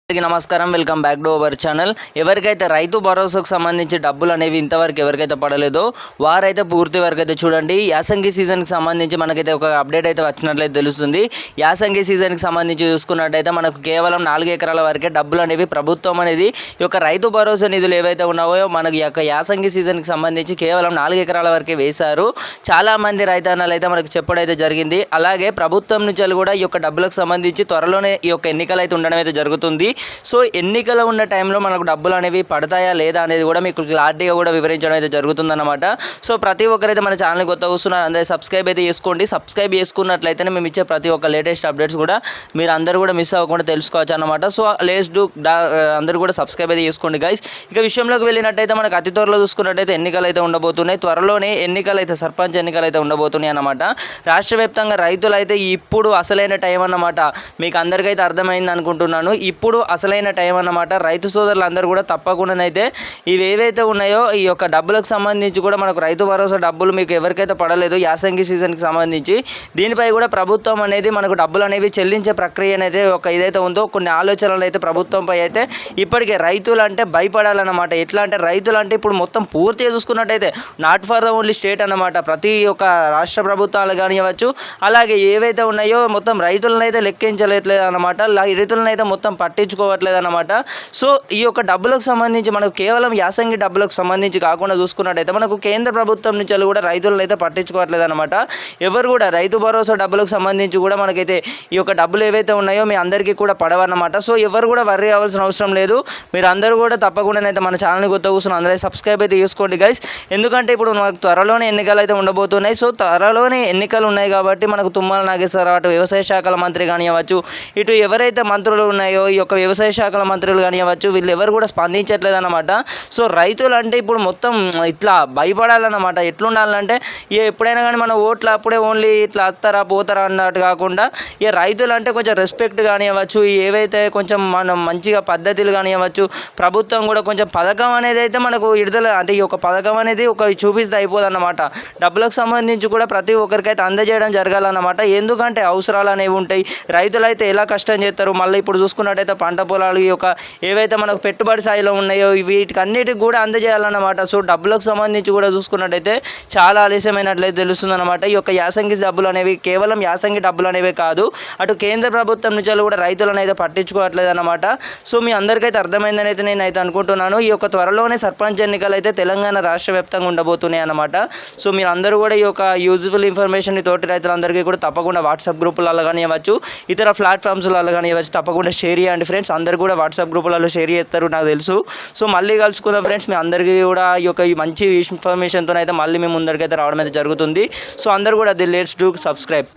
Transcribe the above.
అందరికీ నమస్కారం, welcome back to our channel. ఎవరికైతే రైతు భరోసాకు సంబంధించి డబ్బులు అనేవి ఇంతవరకు ఎవరికైతే పడలేదో వారైతే పూర్తి వరకు అయితే చూడండి. యాసంగి సీజన్కి సంబంధించి మనకైతే ఒక అప్డేట్ అయితే వచ్చినట్లయితే తెలుస్తుంది. యాసంగి సీజన్కి సంబంధించి చూసుకున్నట్టయితే మనకు కేవలం 4 ఎకరాల వరకే డబ్బులు అనేవి ప్రభుత్వం అనేది ఈ యొక్క రైతు భరోసా నిధులు ఏవైతే ఉన్నాయో మనకి యొక్క యాసంగి సీజన్కి సంబంధించి కేవలం 4 ఎకరాల వరకే వేశారు. చాలామంది రైతన్నలు అయితే మనకు చెప్పడైతే జరిగింది. అలాగే ప్రభుత్వం నుంచి కూడా ఈ యొక్క డబ్బులకు సంబంధించి త్వరలోనే ఈ యొక్క ఎన్నికలు అయితే ఉండడం అయితే జరుగుతుంది. సో ఎన్నికలు ఉన్న టైంలో మనకు డబ్బులు అనేవి పడతాయా లేదా అనేది కూడా మీకు క్లారిటీగా కూడా వివరించడం అయితే జరుగుతుందన్నమాట. సో ప్రతి ఒక్కరైతే మన ఛానల్ కొత్త వస్తున్నారు, అందరూ సబ్స్క్రైబ్ అయితే చేసుకోండి. సబ్స్క్రైబ్ చేసుకున్నట్లయితేనే మేము ఇచ్చే ప్రతి ఒక్క లేటెస్ట్ అప్డేట్స్ కూడా మీరు అందరూ కూడా మిస్ అవ్వకుండా తెలుసుకోవచ్చు అన్నమాట. సో అందరూ కూడా సబ్స్క్రైబ్ అయితే చేసుకోండి గైస్. ఇక విషయంలోకి వెళ్ళినట్టయితే మనకు అతి త్వరలో చూసుకున్నట్టయితే ఎన్నికలు అయితే ఉండబోతున్నాయి. త్వరలోనే ఎన్నికలు అయితే సర్పంచ్ ఎన్నికలు అయితే ఉండబోతున్నాయి అన్నమాట. రాష్ట్ర వ్యాప్తంగా రైతులు అయితే ఇప్పుడు అసలైన టైం అన్నమాట. మీకు అందరికైతే అర్థమైంది అనుకుంటున్నాను. ఇప్పుడు అసలైన టైం అన్నమాట. రైతు సోదరులు అందరూ కూడా తప్పకుండానైతే ఇవి ఏవైతే ఉన్నాయో ఈ యొక్క డబ్బులకు సంబంధించి కూడా మనకు రైతు భరోసా డబ్బులు మీకు ఎవరికైతే పడలేదు యాసంగి సీజన్కి సంబంధించి దీనిపై కూడా ప్రభుత్వం అనేది మనకు డబ్బులు అనేవి చెల్లించే ప్రక్రియ అనేది ఒక ఇదైతే ఉందో కొన్ని ఆలోచనలు అయితే ప్రభుత్వంపై అయితే ఇప్పటికే రైతులు అంటే భయపడాలన్నమాట. ఎట్లా అంటే రైతులు అంటే ఇప్పుడు మొత్తం పూర్తిగా చూసుకున్నట్టయితే not for the only state అన్నమాట. ప్రతి ఒక్క రాష్ట్ర ప్రభుత్వాలు కానివ్వచ్చు అలాగే ఏవైతే ఉన్నాయో మొత్తం రైతులను అయితే లెక్కించలేదు అన్నమాట. రైతులను అయితే మొత్తం పట్టించుకోవట్లేదు అన్నమాట. సో ఈ యొక్క డబ్బులకు సంబంధించి మనకు కేవలం యాసంగి డబ్బులకు సంబంధించి కాకుండా చూసుకున్నట్టయితే మనకు కేంద్ర ప్రభుత్వం నుంచి కూడా రైతులను అయితే పట్టించుకోవట్లేదు అన్నమాట. ఎవరు కూడా రైతు భరోసా డబ్బులకు సంబంధించి కూడా మనకైతే ఈ యొక్క డబ్బులు ఏవైతే ఉన్నాయో మీ అందరికీ కూడా పడవన్నమాట. సో ఎవరు కూడా వర్రీ అవ్వాల్సిన అవసరం లేదు. మీరు అందరూ కూడా తప్పకుండానైతే మన ఛానల్ని కొత్త కూర్చుని అందరూ సబ్స్క్రైబ్ అయితే చేసుకోండి గైస్. ఎందుకంటే ఇప్పుడు మనకు త్వరలోనే ఎన్నికలు అయితే ఉండబోతున్నాయి. సో త్వరలోనే ఎన్నికలు ఉన్నాయి కాబట్టి మనకు తుమ్మల నాగేశ్వరరావు అటు వ్యవసాయ శాఖల మంత్రి కానివ్వచ్చు, ఇటు ఎవరైతే మంత్రులు ఉన్నాయో ఈ యొక్క వ్యవసాయ శాఖల మంత్రులు కానివ్వచ్చు, వీళ్ళు ఎవరు కూడా స్పందించట్లేదు అన్నమాట. సో రైతులు అంటే ఇప్పుడు మొత్తం ఇట్లా భయపడాలన్నమాట. ఎట్లుండాలంటే ఎప్పుడైనా కానీ మన ఓట్లు అప్పుడే ఓన్లీ ఇట్లా వస్తారా పోతారా అన్నట్టు కాకుండా ఇక రైతులు అంటే కొంచెం రెస్పెక్ట్ కానివ్వచ్చు, ఏవైతే కొంచెం మనం మంచిగా పద్ధతులు కానివ్వచ్చు, ప్రభుత్వం కూడా కొంచెం పథకం అనేది అయితే మనకు విడుదల అంటే ఈ యొక్క పథకం అనేది ఒక చూపిస్తే అయిపోదు అన్నమాట. డబ్బులకు సంబంధించి కూడా ప్రతి ఒక్కరికైతే అందజేయడం జరగాలన్నమాట. ఎందుకంటే అవసరాలు అనేవి ఉంటాయి. రైతులు అయితే ఎలా కష్టం చేస్తారు. మళ్ళీ ఇప్పుడు చూసుకున్నట్టయితే పంట పొలాలు ఈ యొక్క ఏవైతే మనకు పెట్టుబడి స్థాయిలో ఉన్నాయో వీటికి అన్నిటికి కూడా అందజేయాలన్నమాట. సో డబ్బులకు సంబంధించి కూడా చూసుకున్నట్టయితే చాలా ఆలస్యమైనట్లయితే తెలుస్తుందన్నమాట. ఈ యొక్క యాసంగి డబ్బులు అనేవి కేవలం యాసంగి డబ్బులు అనేవి కాదు, అటు కేంద్ర ప్రభుత్వం నుంచి కూడా రైతులను అయితే పట్టించుకోవట్లేదు అన్నమాట. సో మీ అందరికైతే అర్థమైందని అయితే నేను అయితే అనుకుంటున్నాను. ఈ యొక్క త్వరలోనే సర్పంచ్ ఎన్నికలు అయితే తెలంగాణ రాష్ట్ర వ్యాప్తంగా ఉండబోతున్నాయి అన్నమాట. సో మీరు అందరూ కూడా ఈ యొక్క యూజ్ఫుల్ ఇన్ఫర్మేషన్ తోటి రైతులందరికీ కూడా తప్పకుండా వాట్సాప్ గ్రూపులలో కానివ్వచ్చు, ఇతర ప్లాట్ఫామ్స్లలో కానివ్వచ్చు తప్పకుండా షేర్ చేయండి ఫ్రెండ్స్. అందరూ కూడా వాట్సాప్ గ్రూపులలో షేర్ చేస్తారు నాకు తెలుసు. సో మళ్ళీ కలుసుకుందాం ఫ్రెండ్స్. మీ అందరికీ కూడా ఈ యొక్క మంచి ఇన్ఫర్మేషన్తో అయితే మళ్ళీ మేము ముందరికైతే రావడం అయితే జరుగుతుంది. సో అందరూ కూడా లెట్స్ డూ సబ్స్క్రైబ్.